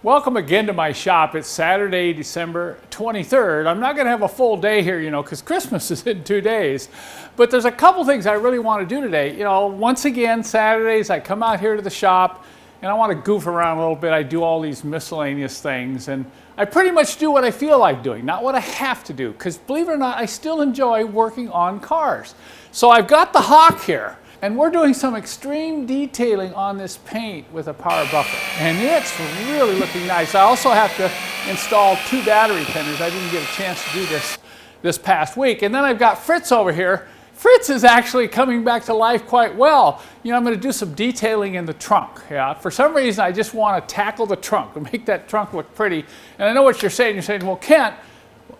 Welcome again to my shop. It's Saturday, December 23rd. I'm not going to have a full day here, because Christmas is in 2 days. But there's a couple things I really want to do today. Once again, Saturdays, I come out here to the shop and I want to goof around a little bit. I do all these miscellaneous things and I pretty much do what I feel like doing, not what I have to do. Because believe it or not, I still enjoy working on cars. So I've got the Hawk here. And we're doing some extreme detailing on this paint with a power buffer. And it's really looking nice. I also have to install 2 battery tenders. I didn't get a chance to do this past week. And then I've got Fritz over here. Fritz is actually coming back to life quite well. I'm going to do some detailing in the trunk. For some reason, I just want to tackle the trunk and make that trunk look pretty. And I know what you're saying. You're saying, well, Kent,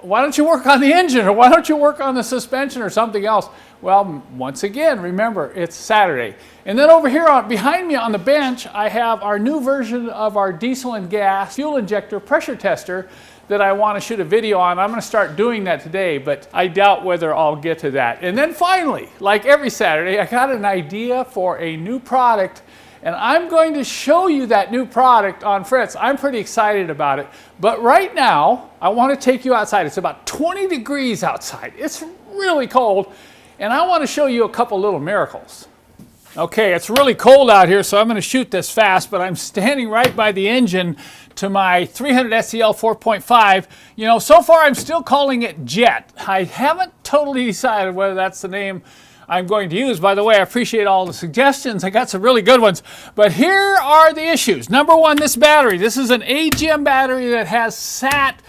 why don't you work on the engine, or why don't you work on the suspension or something else? Well, once again, remember, it's Saturday. And then over here behind me on the bench, I have our new version of our diesel and gas fuel injector pressure tester that I want to shoot a video on. I'm going to start doing that today, but I doubt whether I'll get to that. And then finally, like every Saturday, I got an idea for a new product, and I'm going to show you that new product on Fritz. I'm pretty excited about it. But right now, I want to take you outside. It's about 20 degrees outside. It's really cold. And I want to show you a couple little miracles. Okay, it's really cold out here, so I'm going to shoot this fast, but I'm standing right by the engine to my 300 SEL 4.5. So far I'm still calling it Jet. I haven't totally decided whether that's the name I'm going to use. By the way, I appreciate all the suggestions. I got some really good ones. But here are the issues. Number one, this battery. This is an AGM battery that has sat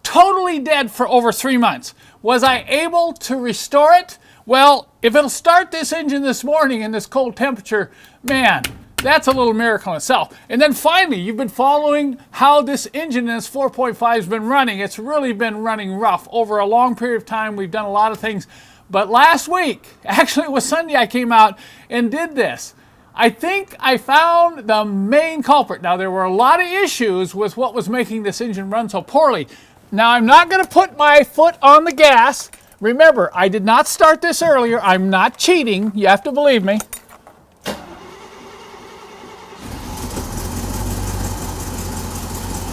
totally dead for over 3 months. Was I able to restore it? Well, if it'll start this engine this morning in this cold temperature, man, that's a little miracle in itself. And then finally, you've been following how this engine in this 4.5 has been running. It's really been running rough over a long period of time. We've done a lot of things. But last week, actually it was Sunday, I came out and did this. I think I found the main culprit. Now, there were a lot of issues with what was making this engine run so poorly. Now, I'm not going to put my foot on the gas. Remember, I did not start this earlier. I'm not cheating. You have to believe me.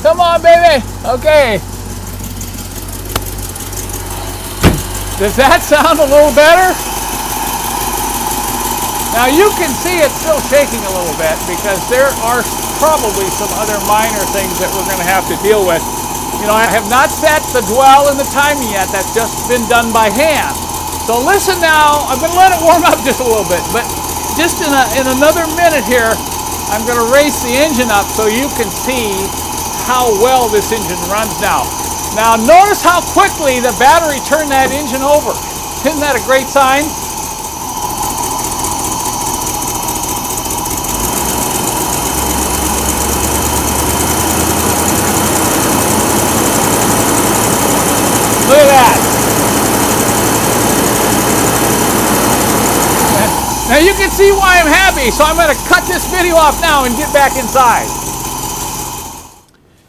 Come on, baby. Okay. Does that sound a little better? Now you can see it's still shaking a little bit because there are probably some other minor things that we're going to have to deal with. I have not set the dwell and the timing yet. That's just been done by hand. So listen now. I'm going to let it warm up just a little bit, but just in another minute here, I'm going to race the engine up so you can see how well this engine runs now. Now notice how quickly the battery turned that engine over. Isn't that a great sign? Look at that. Now you can see why I'm happy, so I'm going to cut this video off now and get back inside.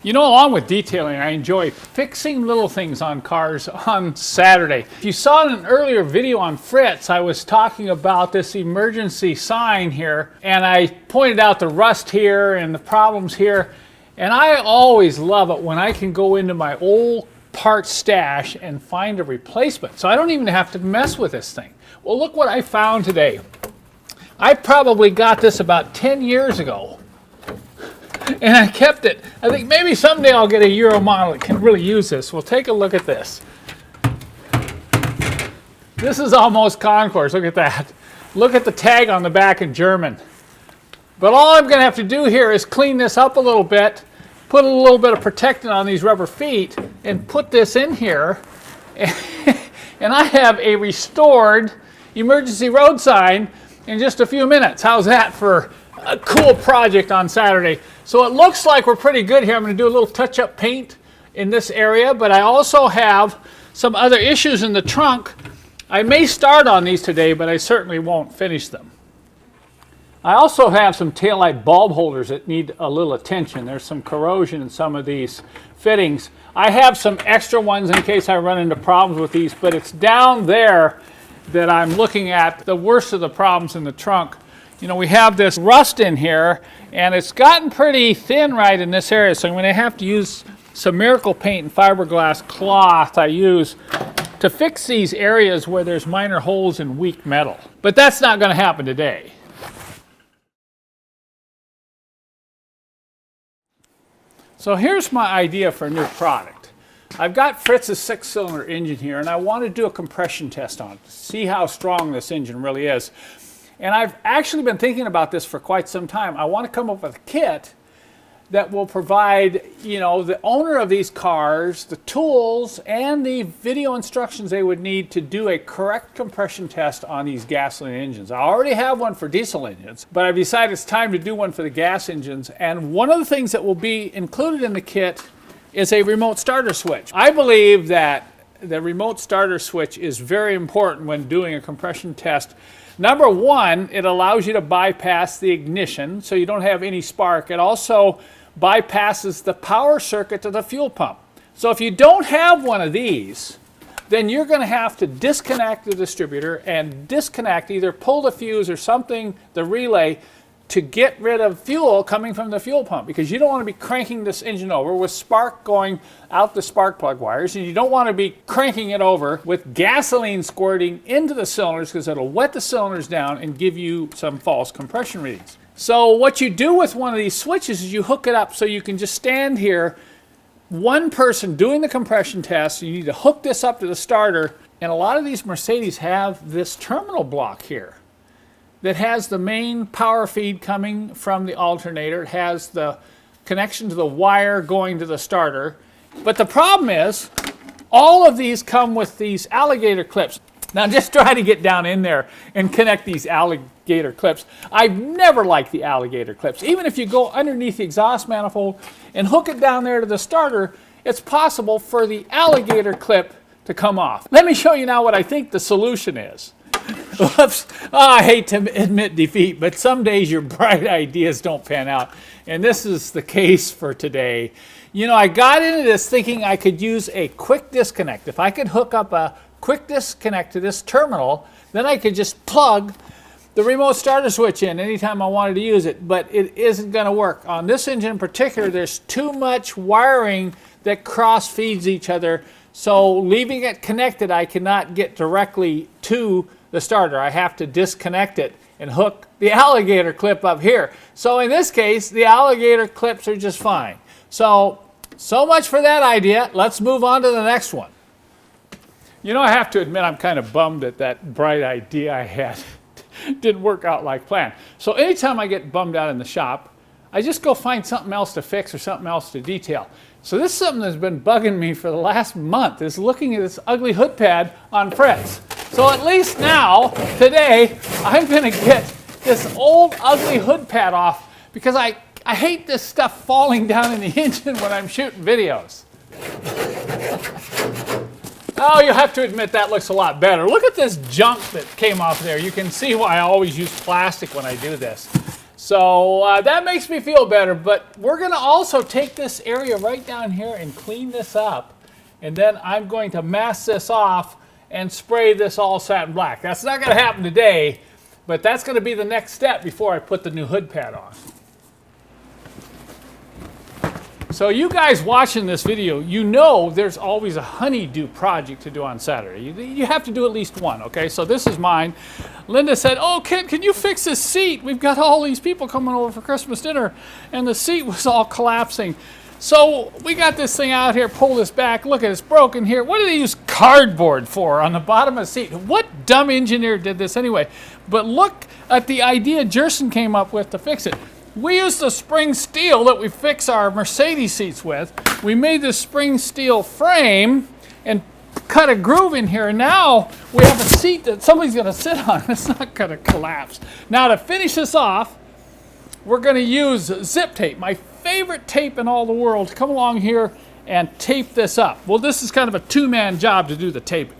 Along with detailing, I enjoy fixing little things on cars on Saturday. If you saw in an earlier video on Fritz, I was talking about this emergency sign here, and I pointed out the rust here and the problems here. And I always love it when I can go into my old parts stash and find a replacement. So I don't even have to mess with this thing. Well, look what I found today. I probably got this about 10 years ago. And I kept it. I think maybe someday I'll get a Euro model that can really use this. Well, take a look at this. This is almost Concours. Look at that. Look at the tag on the back in German. But all I'm going to have to do here is clean this up a little bit, put a little bit of protectant on these rubber feet, and put this in here. And I have a restored emergency road sign in just a few minutes. How's that for a cool project on Saturday? So it looks like we're pretty good here. I'm going to do a little touch-up paint in this area, but I also have some other issues in the trunk. I may start on these today, but I certainly won't finish them. I also have some taillight bulb holders that need a little attention. There's some corrosion in some of these fittings. I have some extra ones in case I run into problems with these, but it's down there that I'm looking at the worst of the problems in the trunk. you know, we have this rust in here, and it's gotten pretty thin right in this area, so I'm going to have to use some Miracle Paint and fiberglass cloth I use to fix these areas where there's minor holes in weak metal. But that's not going to happen today. So here's my idea for a new product. I've got Fritz's 6-cylinder engine here, and I want to do a compression test on it to see how strong this engine really is. And I've actually been thinking about this for quite some time. I want to come up with a kit that will provide, you know, the owner of these cars the tools and the video instructions they would need to do a correct compression test on these gasoline engines. I already have one for diesel engines, but I've decided it's time to do one for the gas engines. And one of the things that will be included in the kit is a remote starter switch. I believe that the remote starter switch is very important when doing a compression test. Number one, it allows you to bypass the ignition so you don't have any spark. It also bypasses the power circuit to the fuel pump. So if you don't have one of these, then you're going to have to disconnect the distributor and disconnect, either pull the fuse or something, the relay, to get rid of fuel coming from the fuel pump, because you don't want to be cranking this engine over with spark going out the spark plug wires, and you don't want to be cranking it over with gasoline squirting into the cylinders, because it'll wet the cylinders down and give you some false compression readings. So what you do with one of these switches is you hook it up so you can just stand here, one person doing the compression test. You need to hook this up to the starter, and a lot of these Mercedes have this terminal block here that has the main power feed coming from the alternator. It has the connection to the wire going to the starter. But the problem is, all of these come with these alligator clips. Now just try to get down in there and connect these alligator clips. I've never liked the alligator clips. Even if you go underneath the exhaust manifold and hook it down there to the starter, it's possible for the alligator clip to come off. Let me show you now what I think the solution is. Oops. Oh, I hate to admit defeat, but some days your bright ideas don't pan out. And this is the case for today. You know, I got into this thinking I could use a quick disconnect. If I could hook up a quick disconnect to this terminal, then I could just plug the remote starter switch in anytime I wanted to use it. But it isn't going to work. On this engine in particular, there's too much wiring that cross feeds each other. So leaving it connected, I cannot get directly to the starter. I have to disconnect it and hook the alligator clip up here. So in this case, the alligator clips are just fine. So much for that idea. Let's move on to the next one. You know, I have to admit I'm kind of bummed that that bright idea I had didn't work out like planned. So anytime I get bummed out in the shop, I just go find something else to fix or something else to detail. So this is something that's been bugging me for the last month, is looking at this ugly hood pad on Fritz. So at least now, today, I'm going to get this old ugly hood pad off, because I hate this stuff falling down in the engine when I'm shooting videos. Oh, you have to admit that looks a lot better. Look at this junk that came off there. You can see why I always use plastic when I do this. So that makes me feel better, but we're going to also take this area right down here and clean this up, and then I'm going to mask this off and spray this all satin black. That's not going to happen today, but that's going to be the next step before I put the new hood pad on. So you guys watching this video, you know there's always a honeydew project to do on Saturday. You have to do at least one, okay? So this is mine. Linda said, oh, Kent, can you fix this seat? We've got all these people coming over for Christmas dinner, and the seat was all collapsing. So we got this thing out here, pull this back, look at it, it's broken here. What do they use cardboard for on the bottom of the seat? What dumb engineer did this anyway? But look at the idea Jerson came up with to fix it. We used the spring steel that we fix our Mercedes seats with. We made this spring steel frame and cut a groove in here. And now we have a seat that somebody's going to sit on. It's not going to collapse. Now to finish this off, we're going to use zip tape, my favorite tape in all the world, to come along here and tape this up. Well, this is kind of a two-man job to do the taping.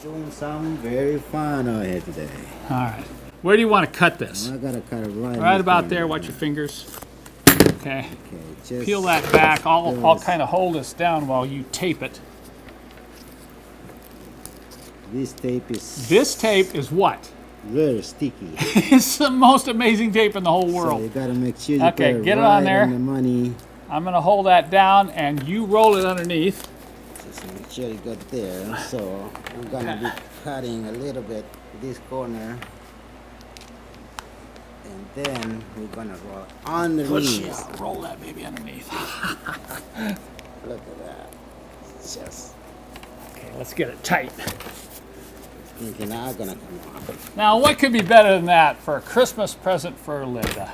Doing something very fun out here today. All right. Where do you want to cut this? I gotta cut it right about there. Watch your fingers. Okay. Just peel that back. I'll kind of hold this down while you tape it. This tape is... This tape is what? very sticky. It's the most amazing tape in the whole So world. you gotta make sure you Okay, put it get it right on there. the money. I'm gonna hold that down and you roll it underneath. Just make sure you got there. So I'm gonna be cutting a little bit this corner. And then we're gonna roll underneath. Roll that baby underneath. Look at that. Just Okay, let's get it tight. thinking not gonna come off. Now, what could be better than that for a Christmas present for Linda?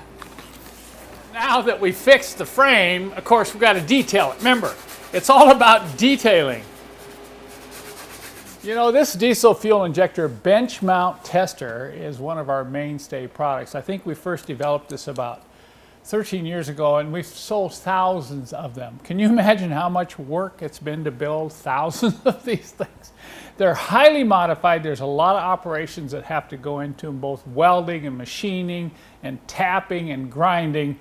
Now that we fixed the frame, of course, we've got to detail it. Remember, it's all about detailing. You know, this diesel fuel injector bench mount tester is one of our mainstay products. I think we first developed this about 13 years ago, and we've sold thousands of them. Can you imagine how much work it's been to build thousands of these things? They're highly modified. There's a lot of operations that have to go into them, both welding and machining and tapping and grinding.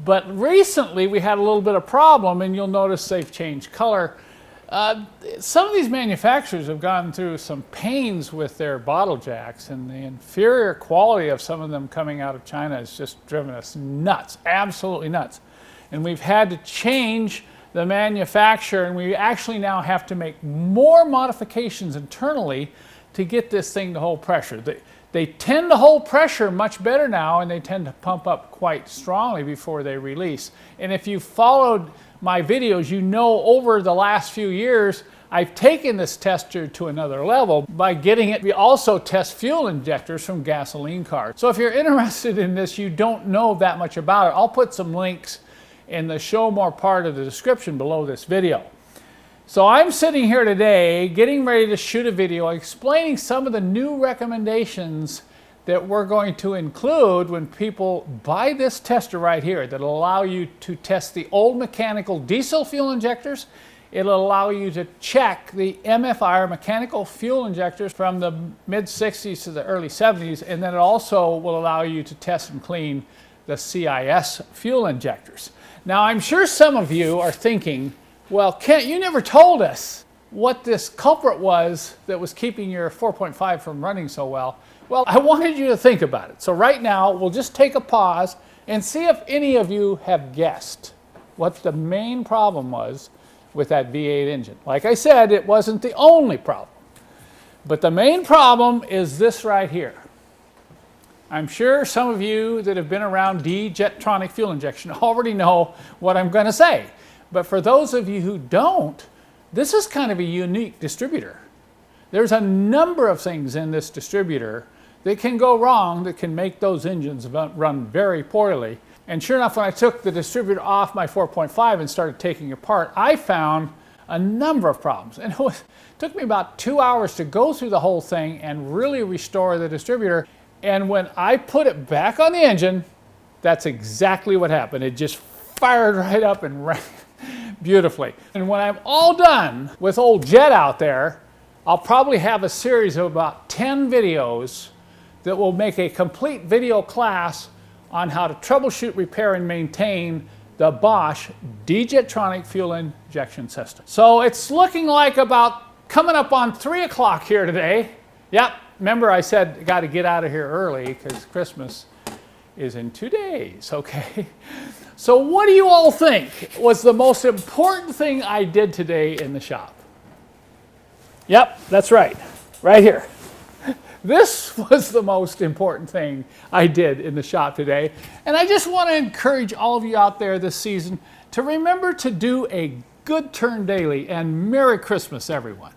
But recently we had a little bit of problem, and you'll notice they've changed color. Some of these manufacturers have gone through some pains with their bottle jacks, and the inferior quality of some of them coming out of China has just driven us nuts, absolutely nuts. And we've had to change the manufacturer, and we actually now have to make more modifications internally to get this thing to hold pressure. They tend to hold pressure much better now, and they tend to pump up quite strongly before they release. And if you followed my videos, you know over the last few years, I've taken this tester to another level by getting it. We also test fuel injectors from gasoline cars. So if you're interested in this, you don't know that much about it, I'll put some links in the show more part of the description below this video. So I'm sitting here today getting ready to shoot a video explaining some of the new recommendations that we're going to include when people buy this tester right here that'll allow you to test the old mechanical diesel fuel injectors. It'll allow you to check the MFI, or mechanical fuel injectors, from the mid-60s to the early 70s, and then it also will allow you to test and clean the CIS fuel injectors. Now, I'm sure some of you are thinking, well, Kent, you never told us what this culprit was that was keeping your 4.5 from running so well. Well, I wanted you to think about it. So right now, we'll just take a pause and see if any of you have guessed what the main problem was with that V8 engine. Like I said, it wasn't the only problem. But the main problem is this right here. I'm sure some of you that have been around D-Jetronic fuel injection already know what I'm going to say. But for those of you who don't, this is kind of a unique distributor. There's a number of things in this distributor that can go wrong, that can make those engines run very poorly. And sure enough, when I took the distributor off my 4.5 and started taking it apart, I found a number of problems. And it took me about 2 hours to go through the whole thing and really restore the distributor. And when I put it back on the engine, that's exactly what happened. It just fired right up and ran beautifully. And when I'm all done with old Jet out there, I'll probably have a series of about 10 videos that will make a complete video class on how to troubleshoot, repair, and maintain the Bosch D-Jetronic fuel injection system. So it's looking like about coming up on 3 o'clock here today. Yep, remember I said I got to get out of here early because Christmas is in 2 days, okay? So what do you all think was the most important thing I did today in the shop? Yep, that's right, right here. This was the most important thing I did in the shop today. And I just want to encourage all of you out there this season to remember to do a good turn daily, and Merry Christmas, everyone.